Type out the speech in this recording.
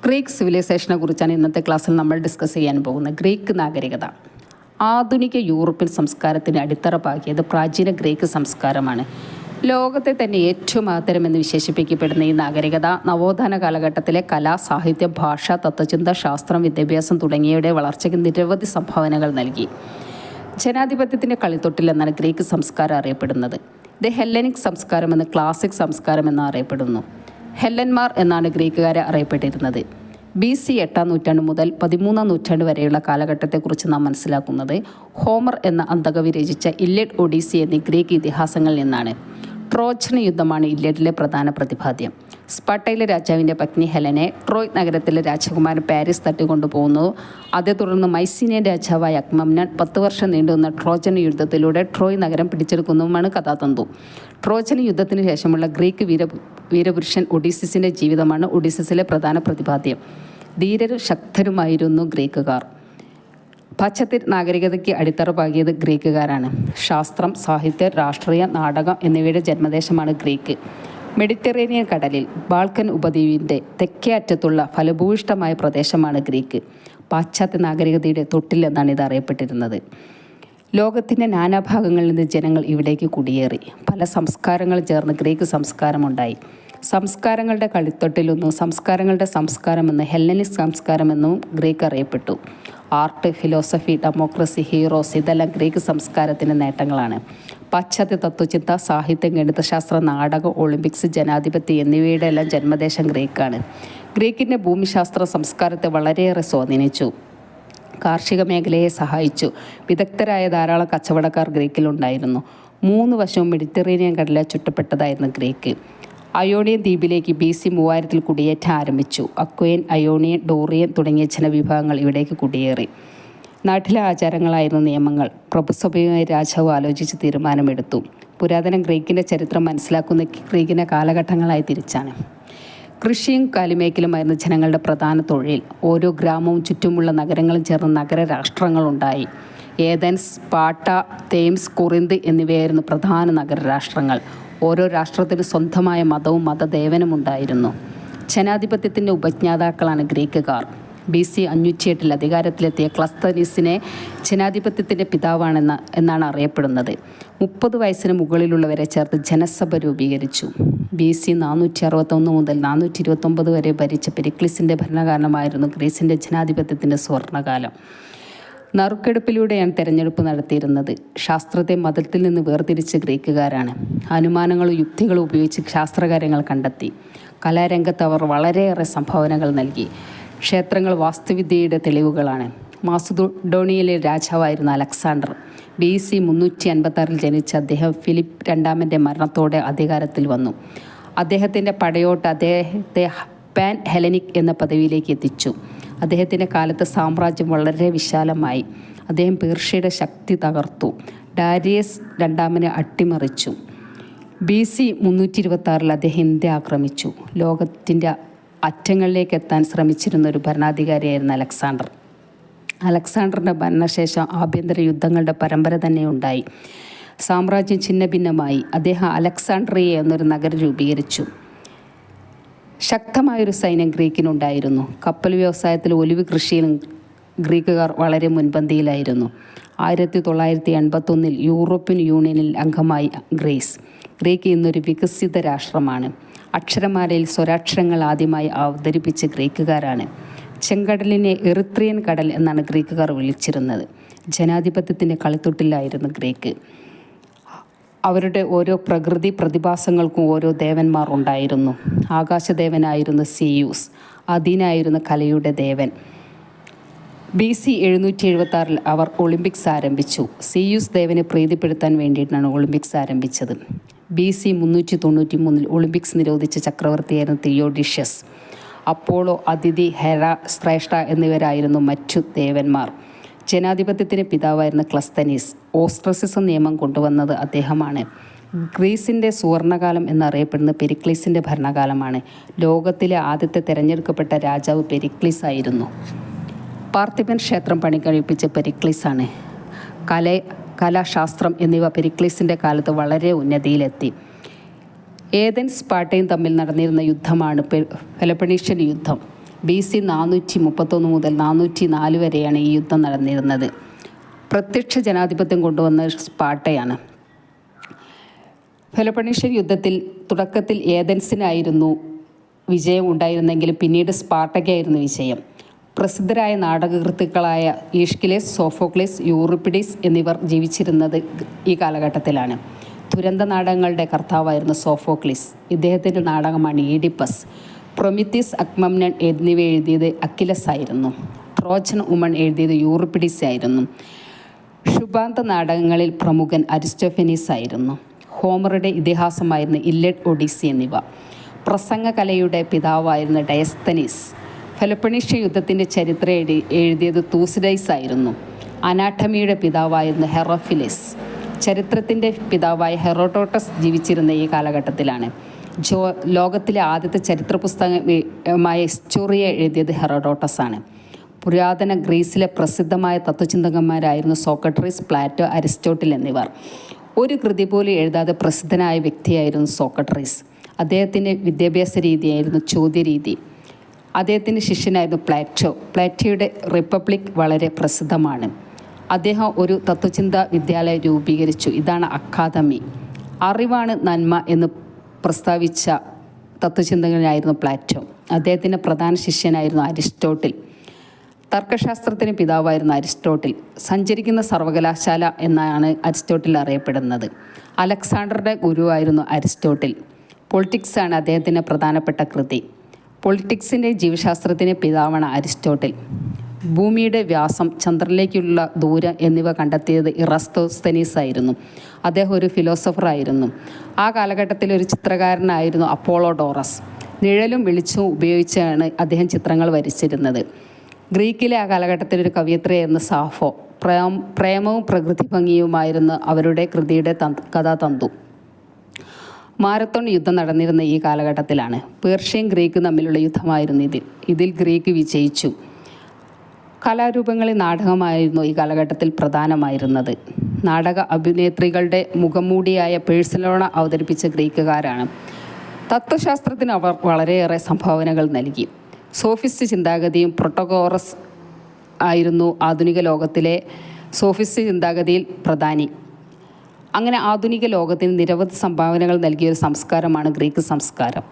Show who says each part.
Speaker 1: Greek സിവിലൈസേഷനെ കുറിച്ചാണ് ഇന്നത്തെ ക്ലാസ്സിൽ നമ്മൾ ഡിസ്കസ് ചെയ്യാൻ പോകുന്നത്. ഗ്രീക്ക് നാഗരികത ആധുനിക യൂറോപ്യൻ സംസ്കാരത്തിന് അടിത്തറ പാകിയത് പ്രാചീന ഗ്രീക്ക് സംസ്കാരമാണ്. ലോകത്തെ തന്നെ ഏറ്റവും മഹത്തരമെന്ന് വിശേഷിപ്പിക്കപ്പെടുന്ന ഈ നാഗരികത നവോത്ഥാന കാലഘട്ടത്തിലെ കല, സാഹിത്യം, ഭാഷ, തത്വചിന്ത, ശാസ്ത്രം, വിദ്യാഭ്യാസം തുടങ്ങിയവയുടെ വളർച്ചയ്ക്ക് നിരവധി സംഭാവനകൾ നൽകി. ജനാധിപത്യത്തിൻ്റെ കളിത്തൊട്ടിൽ എന്നാണ് ഗ്രീക്ക് സംസ്കാരം അറിയപ്പെടുന്നത്. ഇത് ഹെല്ലനിക് സംസ്കാരമെന്ന്, ക്ലാസിക് സംസ്കാരമെന്ന് അറിയപ്പെടുന്നു. ഹെല്ലന്മാർ എന്നാണ് ഗ്രീക്കുകാരെ അറിയപ്പെട്ടിരുന്നത്. BC 8-ാം നൂറ്റാണ്ട് മുതൽ 13-ാം നൂറ്റാണ്ട് വരെയുള്ള കാലഘട്ടത്തെക്കുറിച്ച് നാം മനസ്സിലാക്കുന്നത് ഹോമർ എന്ന അന്തകവി രചിച്ച ഇല്യഡ്, ഒഡീസി എന്നീ ഗ്രീക്ക് ഇതിഹാസങ്ങളിൽ നിന്നാണ്. ട്രോജൻ യുദ്ധമാണ് ഇല്യഡിലെ പ്രധാന പ്രതിപാദ്യം. സ്പാർട്ടയിലെ രാജാവിൻ്റെ പത്നി ഹെലനെ ട്രോയ് നഗരത്തിലെ രാജകുമാരൻ പാരീസ് തട്ടിക്കൊണ്ടുപോകുന്നു. അതേ തുടർന്ന് മൈസീനിയൻ രാജാവായ അഗ്മംനൻ 10 വർഷം നീണ്ടുവന്ന ട്രോജൻ യുദ്ധത്തിലൂടെ ട്രോയ് നഗരം പിടിച്ചെടുക്കുന്നതുമാണ് കഥാതന്തു. ട്രോജൻ യുദ്ധത്തിന് ശേഷമുള്ള ഗ്രീക്ക് വീരപുരുഷൻ ഒഡീസിസിൻ്റെ ജീവിതമാണ് ഒഡീസിസിലെ പ്രധാന പ്രതിപാദ്യം. ധീരരും ശക്തരുമായിരുന്നു ഗ്രീക്കുകാർ. പാശ്ചാത്യ നാഗരികതയ്ക്ക് അടിത്തറ പാകിയത് ഗ്രീക്കുകാരാണ്. ശാസ്ത്രം, സാഹിത്യം, രാഷ്ട്രീയം, നാടകം എന്നിവയുടെ ജന്മദേശമാണ് ഗ്രീക്ക്. മെഡിറ്ററേനിയൻ കടലിൽ ബാൾക്കൻ ഉപദ്വീപിൻ്റെ തെക്കേ അറ്റത്തുള്ള ഫലഭൂയിഷ്ഠമായ പ്രദേശമാണ് ഗ്രീക്ക്. പാശ്ചാത്യ നാഗരികതയുടെ തൊട്ടിൽ എന്നാണ് ഇത് അറിയപ്പെട്ടിരുന്നത്. ലോകത്തിൻ്റെ നാനാഭാഗങ്ങളിൽ നിന്ന് ജനങ്ങൾ ഇവിടേക്ക് കുടിയേറി. പല സംസ്കാരങ്ങൾ ചേർന്ന് ഗ്രീക്ക് സംസ്കാരമുണ്ടായി. സംസ്കാരങ്ങളുടെ കളിത്തൊട്ടിലൊന്നും സംസ്കാരങ്ങളുടെ സംസ്കാരമെന്ന്, ഹെല്ലനിക് സംസ്കാരമെന്നും ഗ്രീക്ക് അറിയപ്പെട്ടു. ആർട്ട്, ഫിലോസഫി, ഡെമോക്രസി, ഹീറോസ് ഇതെല്ലാം ഗ്രീക്ക് സംസ്കാരത്തിൻ്റെ നേട്ടങ്ങളാണ്. പാശ്ചാത്യ തത്വചിന്ത, സാഹിത്യം, ഗണിതശാസ്ത്രം, നാടകം, ഒളിമ്പിക്സ്, ജനാധിപത്യം എന്നിവയുടെ എല്ലാം ജന്മദേശം ഗ്രീക്കാണ്. ഗ്രീക്കിൻ്റെ ഭൂമിശാസ്ത്ര സംസ്കാരത്തെ വളരെയേറെ സ്വാധീനിച്ചു. കാർഷിക മേഖലയെ സഹായിച്ചു. വിദഗ്ധരായ ധാരാളം കച്ചവടക്കാർ ഗ്രീക്കിലുണ്ടായിരുന്നു. 3 വശവും മെഡിറ്ററേനിയൻ കടലിൽ ചുറ്റപ്പെട്ടതായിരുന്നു ഗ്രീക്ക്. അയോണിയൻ ദ്വീപിലേക്ക് BC 3000 കുടിയേറ്റം ആരംഭിച്ചു. അക്വയൻ, അയോണിയൻ, ഡോറിയൻ തുടങ്ങിയ ജനവിഭാഗങ്ങൾ ഇവിടേക്ക് കുടിയേറി. നാട്ടിലെ ആചാരങ്ങളായിരുന്നു നിയമങ്ങൾ. പ്രഭുസഭയുമായി രാജാവ് ആലോചിച്ച് തീരുമാനമെടുത്തു. പുരാതന ഗ്രീക്കിൻ്റെ ചരിത്രം മനസ്സിലാക്കുന്ന ഗ്രീക്കിനെ കാലഘട്ടങ്ങളായി തിരിച്ചാണ്. കൃഷിയും കാലിമേക്കലുമായിരുന്നു ജനങ്ങളുടെ പ്രധാന തൊഴിൽ. ഓരോ ഗ്രാമവും ചുറ്റുമുള്ള നഗരങ്ങളും ചേർന്ന് നഗരരാഷ്ട്രങ്ങളുണ്ടായി. ഏതൻസ്, സ്പാർട്ട, തേംസ്, കൊറിന്ത് എന്നിവയായിരുന്നു പ്രധാന നഗരരാഷ്ട്രങ്ങൾ. ഓരോ രാഷ്ട്രത്തിനും സ്വന്തമായ മതവും മതദേവനും ഉണ്ടായിരുന്നു. ജനാധിപത്യത്തിൻ്റെ ഉപജ്ഞാതാക്കളാണ് ഗ്രീക്കുകാർ. BC 508 അധികാരത്തിലെത്തിയ ക്ലസ്തനീസിനെ ജനാധിപത്യത്തിൻ്റെ പിതാവാണെന്നാണ് അറിയപ്പെടുന്നത്. 30 വയസ്സിന് മുകളിലുള്ളവരെ ചേർത്ത് ജനസഭ രൂപീകരിച്ചു. BC 461 മുതൽ 429 വരെ ഭരിച്ച പെരിക്ലിസിൻ്റെ ഭരണകാലമായിരുന്നു ഗ്രീസിൻ്റെ ജനാധിപത്യത്തിൻ്റെ സുവർണകാലം. നറുക്കെടുപ്പിലൂടെയാണ് തെരഞ്ഞെടുപ്പ് നടത്തിയിരുന്നത്. ശാസ്ത്രത്തെ മതത്തിൽ നിന്ന് വേർതിരിച്ച ഗ്രീക്കുകാരാണ്. അനുമാനങ്ങളും യുക്തികളും ഉപയോഗിച്ച് ശാസ്ത്രകാര്യങ്ങൾ കണ്ടെത്തി. കലാരംഗത്ത് അവർ വളരെയേറെ സംഭാവനകൾ നൽകി. ക്ഷേത്രങ്ങൾ വാസ്തുവിദ്യയുടെ തെളിവുകളാണ്. മാസിഡോണിയയിലെ രാജാവായിരുന്ന അലക്സാണ്ടർ. BC 356 ജനിച്ച അദ്ദേഹം ഫിലിപ്പ് രണ്ടാമൻ്റെ മരണത്തോടെ അധികാരത്തിൽ വന്നു. അദ്ദേഹത്തിൻ്റെ പടയോട്ട് അദ്ദേഹത്തെ പാൻ ഹെലനിക് എന്ന പദവിയിലേക്ക് എത്തിച്ചു. അദ്ദേഹത്തിൻ്റെ കാലത്ത് സാമ്രാജ്യം വളരെ വിശാലമായി. അദ്ദേഹം പേർഷ്യയുടെ ശക്തി തകർത്തു. ഡാരിയസ് രണ്ടാമനെ അട്ടിമറിച്ചു. BC 326 അദ്ദേഹം ഇന്ത്യ ആക്രമിച്ചു. ലോകത്തിൻ്റെ അറ്റങ്ങളിലേക്ക് എത്താൻ ശ്രമിച്ചിരുന്ന ഒരു ഭരണാധികാരിയായിരുന്നു അലക്സാണ്ടർ. അലക്സാണ്ടറിൻ്റെ ഭരണശേഷം ആഭ്യന്തര യുദ്ധങ്ങളുടെ പരമ്പര തന്നെ ഉണ്ടായി. സാമ്രാജ്യം ഛിന്നഭിന്നമായി. അദ്ദേഹം അലക്സാണ്ട്രിയ എന്നൊരു നഗരം രൂപീകരിച്ചു. ശക്തമായൊരു സൈന്യം ഗ്രീക്കിനുണ്ടായിരുന്നു. കപ്പൽ വ്യവസായത്തിൽ, ഒലിവ് കൃഷിയിലും ഗ്രീക്കുകാർ വളരെ മുൻപന്തിയിലായിരുന്നു. 1981 യൂറോപ്യൻ യൂണിയനിൽ അംഗമായി ഗ്രീസ്. ഗ്രീക്ക് ഇന്നൊരു വികസിത രാഷ്ട്രമാണ്. അക്ഷരമാലയിൽ സ്വരാക്ഷരങ്ങൾ ആദ്യമായി അവതരിപ്പിച്ച ഗ്രീക്കുകാരാണ്. ചെങ്കടലിനെ എറിത്രിയൻ കടൽ എന്നാണ് ഗ്രീക്കുകാർ വിളിച്ചിരുന്നത്. ജനാധിപത്യത്തിൻ്റെ കളിത്തൊട്ടിലായിരുന്നു ഗ്രീക്ക്. അവരുടെ ഓരോ പ്രകൃതി പ്രതിഭാസങ്ങൾക്കും ഓരോ ദേവന്മാർ ഉണ്ടായിരുന്നു. ആകാശദേവനായിരുന്നു സിയൂസ്. അഥീനായിരുന്നു കലയുടെ ദേവൻ. BC 776 അവർ ഒളിമ്പിക്സ് ആരംഭിച്ചു. സിയൂസ് ദേവനെ പ്രീതിപ്പെടുത്താൻ വേണ്ടിയിട്ടാണ് ഒളിമ്പിക്സ് ആരംഭിച്ചത്. BC 393 ഒളിമ്പിക്സ് നിരോധിച്ച ചക്രവർത്തിയായിരുന്നു തിയോഡിഷ്യസ്. അപ്പോളോ, അദിതി, ഹെറ, ശ്രേഷ്ഠ എന്നിവരായിരുന്നു മറ്റു ദേവന്മാർ. ജനാധിപത്യത്തിന് പിതാവായിരുന്ന ക്ലസ്തനീസ്. ഓസ്ട്രസിസം നിയമം കൊണ്ടുവന്നത് അദ്ദേഹമാണ്. ഗ്രീസിൻ്റെ സുവർണകാലം എന്നറിയപ്പെടുന്ന പെരിക്ലീസിൻ്റെ ഭരണകാലമാണ്. ലോകത്തിലെ ആദ്യത്തെ തിരഞ്ഞെടുക്കപ്പെട്ട രാജാവ് പെരിക്ലീസ് ആയിരുന്നു. പാർത്ഥിപൻ ക്ഷേത്രം പണികഴിപ്പിച്ച പെരിക്ലീസാണ്. കലാശാസ്ത്രം എന്നിവ പെരിക്ലീസിൻ്റെ കാലത്ത് വളരെ ഉന്നതിയിലെത്തി. ഏതൻസ് സ്പാർട്ടയും തമ്മിൽ നടന്നിരുന്ന യുദ്ധമാണ് പെലപ്പണീഷ്യൻ യുദ്ധം. BC 431 മുതൽ 404 വരെയാണ് ഈ യുദ്ധം നടന്നിരുന്നത്. പ്രത്യക്ഷ ജനാധിപത്യം കൊണ്ടുവന്ന സ്പാർട്ടയാണ്. പെലോപ്പണീഷ്യൻ യുദ്ധത്തിൽ തുടക്കത്തിൽ ഏഥൻസിനായിരുന്നു വിജയം ഉണ്ടായിരുന്നെങ്കിലും പിന്നീട് സ്പാർട്ടയ്ക്കായിരുന്നു വിജയം. പ്രസിദ്ധരായ നാടകകൃത്തുക്കളായ ഈഷ്കിലേസ്, സോഫോക്ലേസ്, യൂറിപ്പിഡിസ് എന്നിവർ ജീവിച്ചിരുന്നത് ഈ കാലഘട്ടത്തിലാണ്. ദുരന്ത നാടകങ്ങളുടെ കർത്താവായിരുന്നു സോഫോക്ലീസ്. ഇദ്ദേഹത്തിൻ്റെ നാടകമാണ് ഈഡിപ്പസ്. പ്രൊമിത്തീസ്, അഗ്മംനൺ എന്നിവ എഴുതിയത് അക്കിലസ് ആയിരുന്നു. ട്രോജൻ ഉമൺ എഴുതിയത് യൂറിപ്പിഡിസ് ആയിരുന്നു. ശുഭാന്ത നാടകങ്ങളിൽ പ്രമുഖൻ അരിസ്റ്റോഫെനീസ് ആയിരുന്നു. ഹോമറുടെ ഇതിഹാസമായിരുന്നു ഇല്ലഡ്, ഒഡീസി എന്നിവ. പ്രസംഗകലയുടെ പിതാവായിരുന്നു ഡയസ്തനീസ്. പെലോപ്പണീഷ്യൻ യുദ്ധത്തിൻ്റെ ചരിത്രം എഴുതിയത് തൂസിഡൈസ് ആയിരുന്നു. അനാട്ടമിയുടെ പിതാവായിരുന്നു ഹെറോഫിലിസ്. ചരിത്രത്തിൻ്റെ പിതാവായ ഹെറോഡോട്ടസ് ജീവിച്ചിരുന്ന ഈ കാലഘട്ടത്തിലാണ്. ലോകത്തിലെ ആദ്യത്തെ ചരിത്ര പുസ്തകമായ ഹിസ്റ്റോറിയ എഴുതിയത് ഹെറോഡോട്ടസ് ആണ്. പുരാതന ഗ്രീസിലെ പ്രസിദ്ധമായ തത്വചിന്തകന്മാരായിരുന്നു സോക്രട്ടീസ്, പ്ലാറ്റോ, അരിസ്റ്റോട്ടിൽ എന്നിവർ. ഒരു കൃതി പോലും എഴുതാതെ പ്രസിദ്ധനായ വ്യക്തിയായിരുന്നു സോക്രട്ടീസ്. അദ്ദേഹത്തിൻ്റെ വിദ്യാഭ്യാസ രീതിയായിരുന്നു ചോദ്യരീതി. അദ്ദേഹത്തിൻ്റെ ശിഷ്യനായിരുന്നു പ്ലാറ്റോ. പ്ലാറ്റോയുടെ റിപ്പബ്ലിക് വളരെ പ്രസിദ്ധമാണ്. അദ്ദേഹം ഒരു തത്വചിന്താ വിദ്യാലയം രൂപീകരിച്ചു. ഇതാണ് അക്കാദമി. അറിവാണ് നന്മ എന്ന് പ്രസ്താവിച്ച തത്വചിന്തകനായിരുന്നു പ്ലാറ്റോ. അദ്ദേഹത്തിൻ്റെ പ്രധാന ശിഷ്യനായിരുന്നു അരിസ്റ്റോട്ടിൽ. തർക്കശാസ്ത്രത്തിന് പിതാവായിരുന്നു അരിസ്റ്റോട്ടിൽ. സഞ്ചരിക്കുന്ന സർവകലാശാല എന്നാണ് അരിസ്റ്റോട്ടിൽ അറിയപ്പെടുന്നത്. അലക്സാണ്ടറുടെ ഗുരുവായിരുന്നു അരിസ്റ്റോട്ടിൽ. പൊളിറ്റിക്സ് ആണ് അദ്ദേഹത്തിൻ്റെ പ്രധാനപ്പെട്ട കൃതി. പൊളിറ്റിക്സിൻ്റെ ജീവശാസ്ത്രത്തിൻ്റെ പിതാവാണ് അരിസ്റ്റോട്ടിൽ. ഭൂമിയുടെ വ്യാസം, ചന്ദ്രനിലേക്കുള്ള ദൂരം എന്നിവ കണ്ടെത്തിയത് ഇറാസ്തോസ്തനീസ് ആയിരുന്നു. അദ്ദേഹം ഒരു ഫിലോസഫറായിരുന്നു. ആ കാലഘട്ടത്തിൽ ഒരു ചിത്രകാരനായിരുന്നു അപ്പോളോഡോറസ്. നിഴലും വെളിച്ചവും ഉപയോഗിച്ചാണ് അദ്ദേഹം ചിത്രങ്ങൾ വരച്ചിരുന്നത്. ഗ്രീക്കിലെ ആ കാലഘട്ടത്തിൽ ഒരു കവയിത്രിയായിരുന്നു സാഫോ. പ്രേമവും പ്രകൃതി ഭംഗിയുമായിരുന്നു അവരുടെ കൃതിയുടെ കഥാതന്തു. മാരത്തോൺ യുദ്ധം നടന്നിരുന്ന ഈ കാലഘട്ടത്തിലാണ്. പേർഷ്യയും ഗ്രീക്കും തമ്മിലുള്ള യുദ്ധമായിരുന്നു ഇതിൽ ഗ്രീക്ക് വിജയിച്ചു. കലാരൂപങ്ങളിൽ നാടകമായിരുന്നു ഈ കാലഘട്ടത്തിൽ പ്രധാനമായിരുന്നത്. നാടക അഭിനേത്രികളുടെ മുഖംമൂടിയായ പേഴ്സലോണ അവതരിപ്പിച്ച ഗ്രീക്കുകാരാണ്. തത്വശാസ്ത്രത്തിന് അവർ വളരെയേറെ സംഭാവനകൾ നൽകി. സോഫിസ്റ്റ് ചിന്താഗതിയും പ്രൊട്ടഗോറസ് ആയിരുന്നു ആധുനിക ലോകത്തിലെ സോഫിസ്റ്റ് ചിന്താഗതിയിൽ പ്രധാനി. അങ്ങനെ ആധുനിക ലോകത്തിന് നിരവധി സംഭാവനകൾ നൽകിയ ഒരു സംസ്കാരമാണ് ഗ്രീക്ക് സംസ്കാരം.